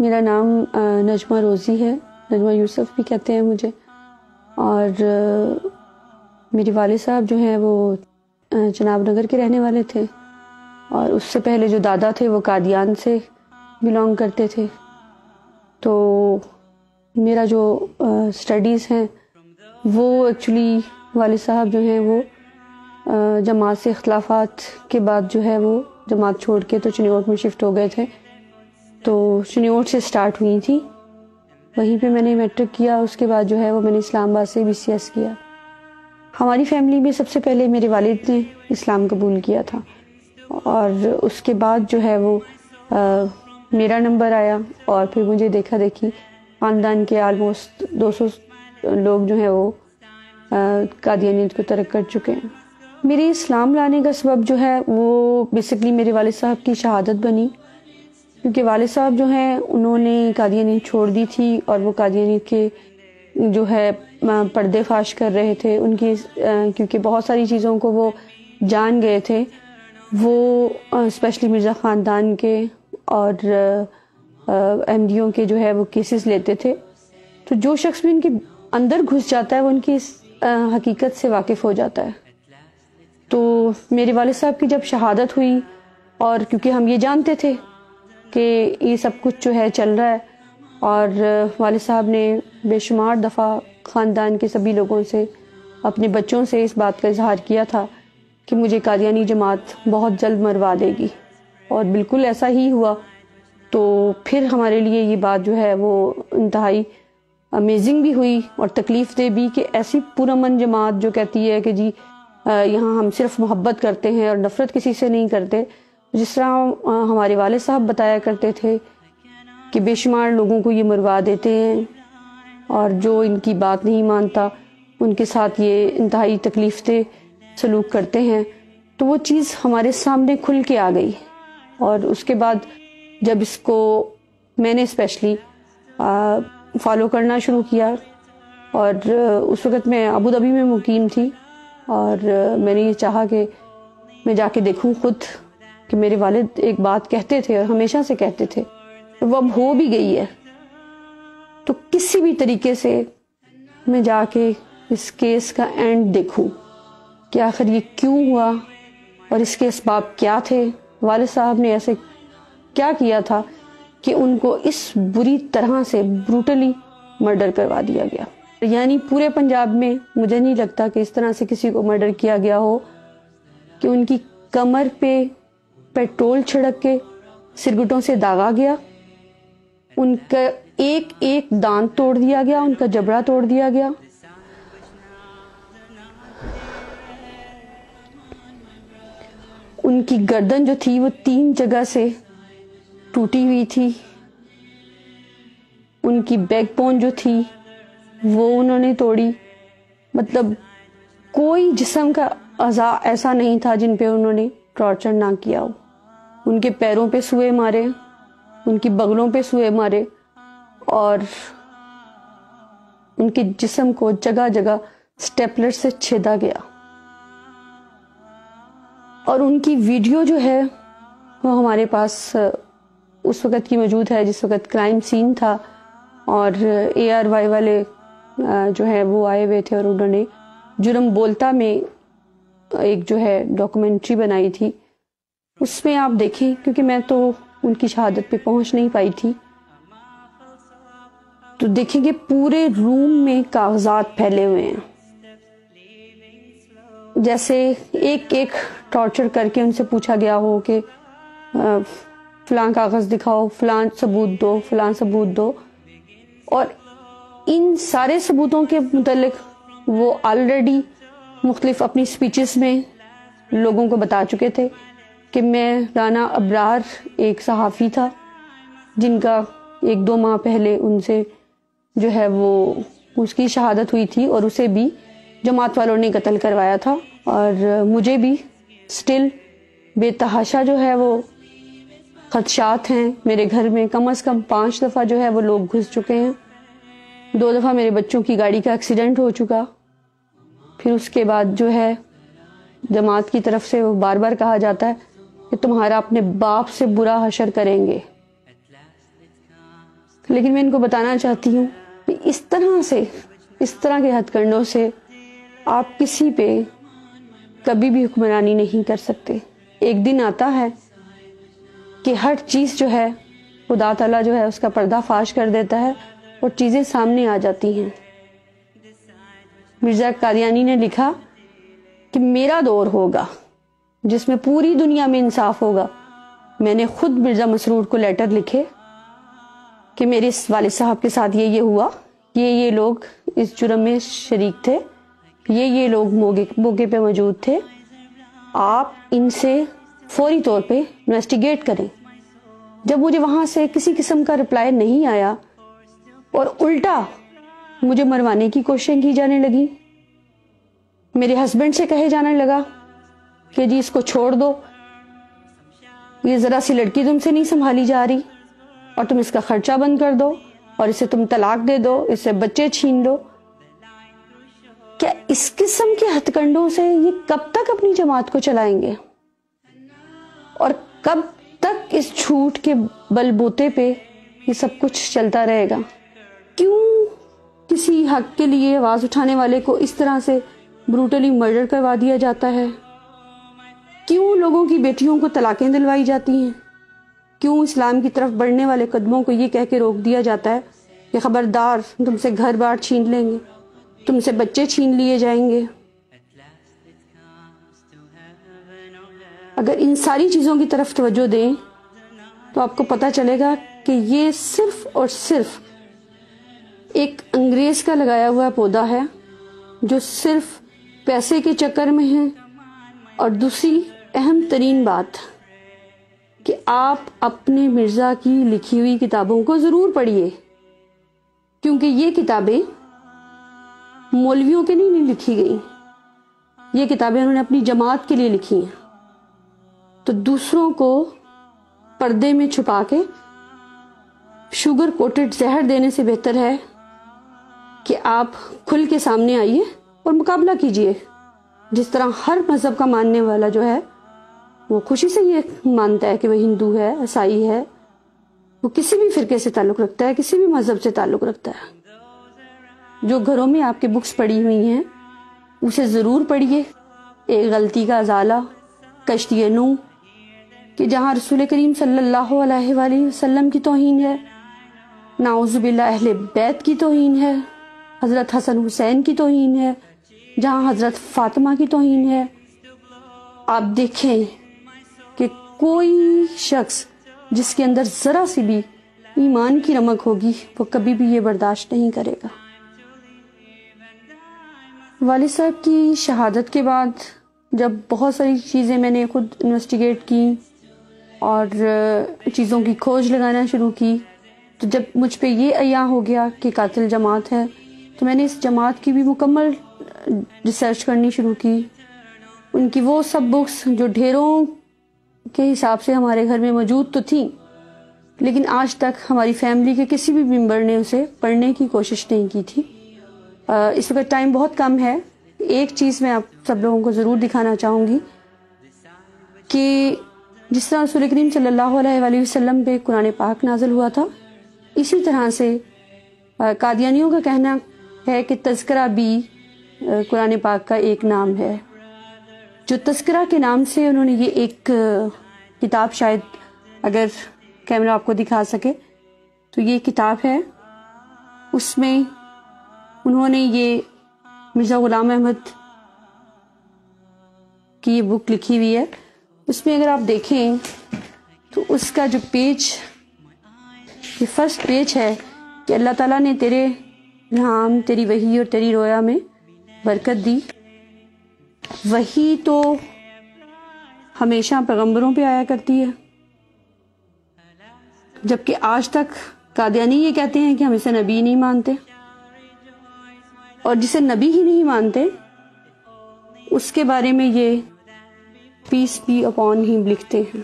میرا نام نجمہ روزی ہے، نجمہ یوسف بھی کہتے ہیں مجھے، اور میرے والد صاحب جو ہیں وہ جناب نگر کے رہنے والے تھے، اور اس سے پہلے جو دادا تھے وہ قادیان سے بلانگ کرتے تھے۔ تو میرا جو سٹڈیز ہیں وہ ایکچولی والد صاحب جو ہیں وہ جماعت سے اختلافات کے بعد جو ہے وہ جماعت چھوڑ کے تو چنیوٹ میں شفٹ ہو گئے تھے، تو چنیوٹ سے سٹارٹ ہوئی تھی، وہیں پہ میں نے میٹرک کیا۔ اس کے بعد جو ہے وہ میں نے اسلام آباد سے BCS کیا۔ ہماری فیملی میں سب سے پہلے میرے والد نے اسلام قبول کیا تھا، اور اس کے بعد جو ہے وہ میرا نمبر آیا، اور پھر مجھے دیکھا دیکھی خاندان کے آلموسٹ 200 لوگ جو ہیں وہ قادیانیت کو ترک کر چکے ہیں۔ میری اسلام لانے کا سبب جو ہے وہ بیسکلی میرے والد صاحب کی شہادت بنی، کیونکہ والد صاحب جو ہیں انہوں نے قادیانیت چھوڑ دی تھی، اور وہ قادیانیت کے جو ہے پردے فاش کر رہے تھے ان کی، کیونکہ بہت ساری چیزوں کو وہ جان گئے تھے، وہ اسپیشلی مرزا خاندان کے اور احمدیوں کے جو ہے وہ کیسز لیتے تھے۔ تو جو شخص بھی ان کے اندر گھس جاتا ہے وہ ان کی حقیقت سے واقف ہو جاتا ہے۔ تو میرے والد صاحب کی جب شہادت ہوئی، اور کیونکہ ہم یہ جانتے تھے کہ یہ سب کچھ جو ہے چل رہا ہے، اور والد صاحب نے بے شمار دفعہ خاندان کے سبھی لوگوں سے، اپنے بچوں سے اس بات کا اظہار کیا تھا کہ مجھے قادیانی جماعت بہت جلد مروا دے گی، اور بالکل ایسا ہی ہوا۔ تو پھر ہمارے لیے یہ بات جو ہے وہ انتہائی امیزنگ بھی ہوئی اور تکلیف دہ بھی، کہ ایسی پرامن جماعت جو کہتی ہے کہ جی یہاں ہم صرف محبت کرتے ہیں اور نفرت کسی سے نہیں کرتے، جس طرح ہمارے والد صاحب بتایا کرتے تھے کہ بے شمار لوگوں کو یہ مروا دیتے ہیں، اور جو ان کی بات نہیں مانتا ان کے ساتھ یہ انتہائی تکلیف دہ سلوک کرتے ہیں۔ تو وہ چیز ہمارے سامنے کھل کے آ گئی، اور اس کے بعد جب اس کو میں نے اسپیشلی فالو کرنا شروع کیا، اور اس وقت میں ابوظہبی میں مقیم تھی، اور میں نے یہ چاہا کہ میں جا کے دیکھوں خود، کہ میرے والد ایک بات کہتے تھے اور ہمیشہ سے کہتے تھے، وہ اب ہو بھی گئی ہے، تو کسی بھی طریقے سے میں جا کے اس کیس کا اینڈ دیکھوں کہ آخر یہ کیوں ہوا، اور اس کے اسباب کیا تھے، والد صاحب نے ایسے کیا کیا تھا کہ ان کو اس بری طرح سے بروٹلی مرڈر کروا دیا گیا۔ یعنی پورے پنجاب میں مجھے نہیں لگتا کہ اس طرح سے کسی کو مرڈر کیا گیا ہو کہ ان کی کمر پہ پیٹرول چھڑک کے سرگٹوں سے داغا گیا، ان کا ایک ایک دانت توڑ دیا گیا، ان کا جبڑا توڑ دیا گیا، ان کی گردن جو تھی وہ 3 جگہ سے ٹوٹی ہوئی تھی، ان کی بیک بون جو تھی وہ انہوں نے توڑی۔ مطلب کوئی جسم کا اعضاء ایسا نہیں تھا جن پہ انہوں نے ٹارچر نہ کیا ہو۔ ان کے پیروں پہ سوئے مارے، ان کی بغلوں پہ سوئے مارے، اور ان کے جسم کو جگہ جگہ سٹیپلر سے چھیدا گیا۔ اور ان کی ویڈیو جو ہے وہ ہمارے پاس اس وقت کی موجود ہے جس وقت کرائم سین تھا، اور ARY والے جو ہے وہ آئے ہوئے تھے، اور انہوں نے جرم بولتا میں ایک جو ہے ڈاکومنٹری بنائی تھی۔ اس میں آپ دیکھیں، کیونکہ میں تو ان کی شہادت پہ پہنچ نہیں پائی تھی، تو دیکھیں کہ پورے روم میں کاغذات پھیلے ہوئے ہیں، جیسے ایک ایک ٹارچر کر کے ان سے پوچھا گیا ہو کہ فلاں کاغذ دکھاؤ، فلاں ثبوت دو، فلاں ثبوت دو۔ اور ان سارے ثبوتوں کے متعلق وہ آلریڈی مختلف اپنی سپیچز میں لوگوں کو بتا چکے تھے کہ میں رانا ابرار ایک صحافی تھا جن کا 1-2 ماہ پہلے ان سے جو ہے وہ اس کی شہادت ہوئی تھی، اور اسے بھی جماعت والوں نے قتل کروایا تھا، اور مجھے بھی سٹل بے تحاشا جو ہے وہ خدشات ہیں۔ میرے گھر میں کم از کم 5 دفعہ جو ہے وہ لوگ گھس چکے ہیں، 2 دفعہ میرے بچوں کی گاڑی کا ایکسیڈنٹ ہو چکا۔ پھر اس کے بعد جو ہے جماعت کی طرف سے وہ بار بار کہا جاتا ہے کہ تمہارا اپنے باپ سے برا حشر کریں گے۔ لیکن میں ان کو بتانا چاہتی ہوں کہ اس طرح کے ہتھ کنڈوں سے آپ کسی پہ کبھی بھی حکمرانی نہیں کر سکتے. ایک دن آتا ہے کہ ہر چیز جو ہے خدا تعالیٰ جو ہے اس کا پردہ فاش کر دیتا ہے اور چیزیں سامنے آ جاتی ہیں. مرزا قادیانی نے لکھا کہ میرا دور ہوگا جس میں پوری دنیا میں انصاف ہوگا. میں نے خود مرزا مسرور کو لیٹر لکھے کہ میرے والد صاحب کے ساتھ یہ ہوا، یہ لوگ اس جرم میں شریک تھے، یہ لوگ موقع پہ موجود تھے، آپ ان سے فوری طور پہ انویسٹیگیٹ کریں. جب مجھے وہاں سے کسی قسم کا رپلائی نہیں آیا اور الٹا مجھے مروانے کی کوششیں کی جانے لگی، میرے ہسبینڈ سے کہے جانے لگا کہ جی اس کو چھوڑ دو، یہ ذرا سی لڑکی تم سے نہیں سنبھالی جا رہی، اور تم اس کا خرچہ بند کر دو، اور اسے تم طلاق دے دو، اس سے بچے چھین لو. کیا اس قسم کے ہتھ کنڈوں سے یہ کب تک اپنی جماعت کو چلائیں گے، اور کب تک اس جھوٹ کے بل بوتے پہ یہ سب کچھ چلتا رہے گا؟ کیوں کسی حق کے لیے آواز اٹھانے والے کو اس طرح سے بروٹلی مرڈر کروا دیا جاتا ہے؟ کیوں لوگوں کی بیٹیوں کو طلاقیں دلوائی جاتی ہیں؟ کیوں اسلام کی طرف بڑھنے والے قدموں کو یہ کہہ کے روک دیا جاتا ہے کہ خبردار تم سے گھر بار چھین لیں گے، تم سے بچے چھین لیے جائیں گے؟ اگر ان ساری چیزوں کی طرف توجہ دیں تو آپ کو پتہ چلے گا کہ یہ صرف اور صرف ایک انگریز کا لگایا ہوا پودا ہے جو صرف پیسے کے چکر میں ہے. اور دوسری اہم ترین بات کہ آپ اپنے مرزا کی لکھی ہوئی کتابوں کو ضرور پڑھیے، کیونکہ یہ کتابیں مولویوں کے لیے نہیں لکھی گئی، یہ کتابیں انہوں نے اپنی جماعت کے لیے لکھی ہیں. تو دوسروں کو پردے میں چھپا کے شوگر کوٹڈ زہر دینے سے بہتر ہے کہ آپ کھل کے سامنے آئیے اور مقابلہ کیجئے. جس طرح ہر مذہب کا ماننے والا جو ہے وہ خوشی سے یہ مانتا ہے کہ وہ ہندو ہے، عیسائی ہے، وہ کسی بھی فرقے سے تعلق رکھتا ہے، کسی بھی مذہب سے تعلق رکھتا ہے. جو گھروں میں آپ کے بکس پڑی ہوئی ہیں اسے ضرور پڑھیے. ایک غلطی کا ازالہ، کشتی نوح، کہ جہاں رسول کریم صلی اللہ علیہ وآلہ وسلم کی توہین ہے، نعوذ باللہ اہل بیت کی توہین ہے، حضرت حسن حسین کی توہین ہے، جہاں حضرت فاطمہ کی توہین ہے. آپ دیکھیں کہ کوئی شخص جس کے اندر ذرا سی بھی ایمان کی رمق ہوگی وہ کبھی بھی یہ برداشت نہیں کرے گا. والد صاحب کی شہادت کے بعد جب بہت ساری چیزیں میں نے خود انویسٹیگیٹ کی اور چیزوں کی کھوج لگانا شروع کی، تو جب مجھ پہ یہ عیاں ہو گیا کہ قاتل جماعت ہے، تو میں نے اس جماعت کی بھی مکمل ریسرچ کرنی شروع کی. ان کی وہ سب بکس جو ڈھیروں کے حساب سے ہمارے گھر میں موجود تو تھیں، لیکن آج تک ہماری فیملی کے کسی بھی ممبر نے اسے پڑھنے کی کوشش نہیں کی تھی. اس وقت ٹائم بہت کم ہے. ایک چیز میں آپ سب لوگوں کو ضرور دکھانا چاہوں گی کہ جس طرح رسول کریم صلی اللہ علیہ وآلہ وسلم پہ قرآن پاک نازل ہوا تھا، اسی طرح سے قادیانیوں کا کہنا ہے کہ تذکرہ بھی قرآن پاک کا ایک نام ہے. جو تذکرہ کے نام سے انہوں نے یہ ایک کتاب، شاید اگر کیمرہ آپ کو دکھا سکے تو یہ کتاب ہے، اس میں انہوں نے یہ مرزا غلام احمد کی یہ بک لکھی ہوئی ہے. اس میں اگر آپ دیکھیں تو اس کا جو پیج، یہ فرسٹ پیج ہے کہ اللہ تعالیٰ نے تیرے الہام، تیری وحی اور تیری رویا میں برکت دی. وحی تو ہمیشہ پیغمبروں پہ آیا کرتی ہے، جبکہ آج تک قادیانی یہ کہتے ہیں کہ ہم اسے نبی نہیں مانتے، اور جسے نبی ہی نہیں مانتے اس کے بارے میں یہ پیس بی اپون ہم لکھتے ہیں.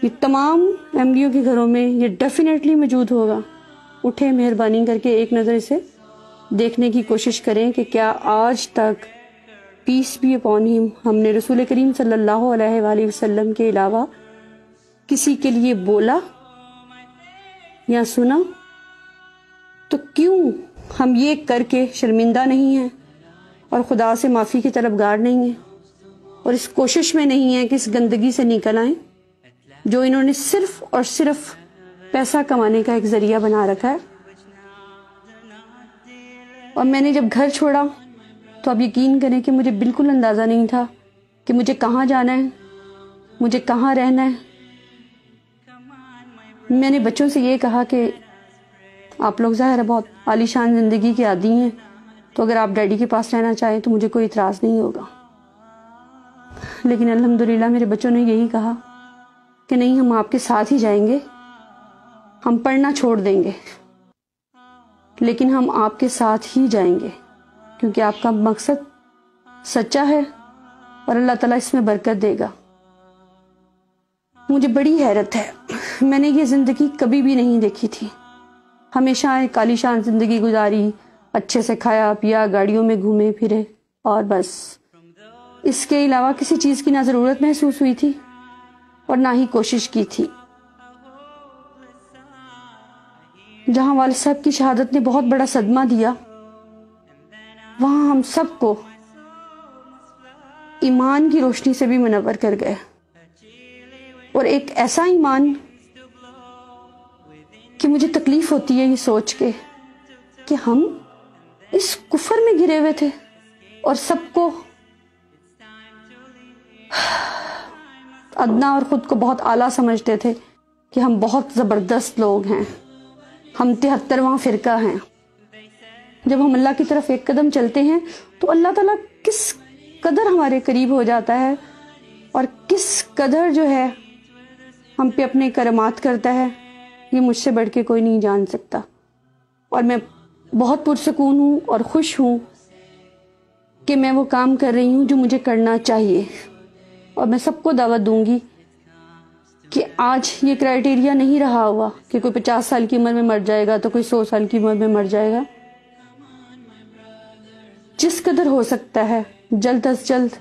یہ تمام احمدیوں کے گھروں میں یہ ڈیفینیٹلی موجود ہوگا. اٹھے مہربانی کر کے ایک نظر اسے دیکھنے کی کوشش کریں کہ کیا آج تک پیس بی اپون ہم نے رسول کریم صلی اللہ علیہ وآلہ وسلم کے علاوہ کسی کے لیے بولا یا سنا تو کیوں ہم یہ کر کے شرمندہ نہیں ہیں اور خدا سے معافی کی طلبگار نہیں ہیں اور اس کوشش میں نہیں ہیں کہ اس گندگی سے نکل آئیں جو انہوں نے صرف اور صرف پیسہ کمانے کا ایک ذریعہ بنا رکھا ہے. اور میں نے جب گھر چھوڑا تو آپ یقین کریں کہ مجھے بالکل اندازہ نہیں تھا کہ مجھے کہاں جانا ہے, مجھے کہاں رہنا ہے. میں نے بچوں سے یہ کہا کہ آپ لوگ ظاہر ہے بہت عالی شان زندگی کے عادی ہیں, تو اگر آپ ڈیڈی کے پاس رہنا چاہیں تو مجھے کوئی اعتراض نہیں ہوگا. لیکن الحمدللہ میرے بچوں نے یہی کہا کہ نہیں, ہم آپ کے ساتھ ہی جائیں گے, ہم پڑھنا چھوڑ دیں گے لیکن ہم آپ کے ساتھ ہی جائیں گے کیونکہ آپ کا مقصد سچا ہے اور اللہ تعالیٰ اس میں برکت دے گا. مجھے بڑی حیرت ہے, میں نے یہ زندگی کبھی بھی نہیں دیکھی تھی. ہمیشہ ایک عالی شان زندگی گزاری, اچھے سے کھایا پیا, گاڑیوں میں گھومے پھرے, اور بس اس کے علاوہ کسی چیز کی نہ ضرورت محسوس ہوئی تھی اور نہ ہی کوشش کی تھی. جہاں والد صاحب کی شہادت نے بہت بڑا صدمہ دیا, وہاں ہم سب کو ایمان کی روشنی سے بھی منور کر گئے, اور ایک ایسا ایمان کہ مجھے تکلیف ہوتی ہے یہ سوچ کے کہ ہم اس کفر میں گرے ہوئے تھے اور سب کو ادنا اور خود کو بہت اعلیٰ سمجھتے تھے کہ ہم بہت زبردست لوگ ہیں, ہم 73واں فرقہ ہیں. جب ہم اللہ کی طرف ایک قدم چلتے ہیں تو اللہ تعالیٰ کس قدر ہمارے قریب ہو جاتا ہے اور کس قدر جو ہے ہم پہ اپنے کرامات کرتا ہے, یہ مجھ سے بڑھ کے کوئی نہیں جان سکتا. اور میں بہت پرسکون ہوں اور خوش ہوں کہ میں وہ کام کر رہی ہوں جو مجھے کرنا چاہیے. اور میں سب کو دعوت دوں گی کہ آج یہ کرائیٹیریا نہیں رہا ہوا کہ کوئی 50 سال کی عمر میں مر جائے گا تو کوئی 100 سال کی عمر میں مر جائے گا. جس قدر ہو سکتا ہے جلد از جلد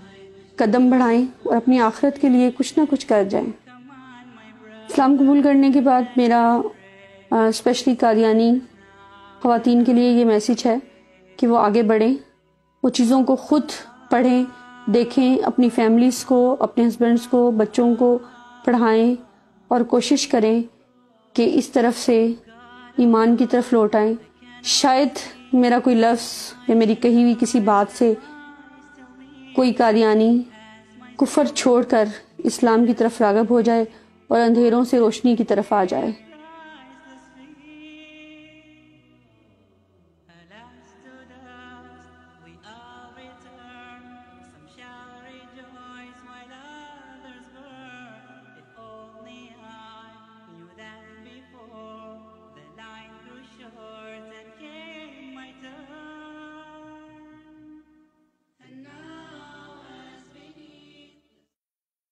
قدم بڑھائیں اور اپنی آخرت کے لیے کچھ نہ کچھ کر جائیں. اسلام قبول کرنے کے بعد میرا اسپیشلی قادیانی خواتین کے لیے یہ میسیج ہے کہ وہ آگے بڑھیں, وہ چیزوں کو خود پڑھیں, دیکھیں, اپنی فیملیز کو, اپنے ہسبینڈز کو, بچوں کو پڑھائیں اور کوشش کریں کہ اس طرف سے ایمان کی طرف لوٹ آئیں. شاید میرا کوئی لفظ یا میری کہی ہوئی کسی بات سے کوئی قادیانی کفر چھوڑ کر اسلام کی طرف راغب ہو جائے اور اندھیروں سے روشنی کی طرف آ جائے.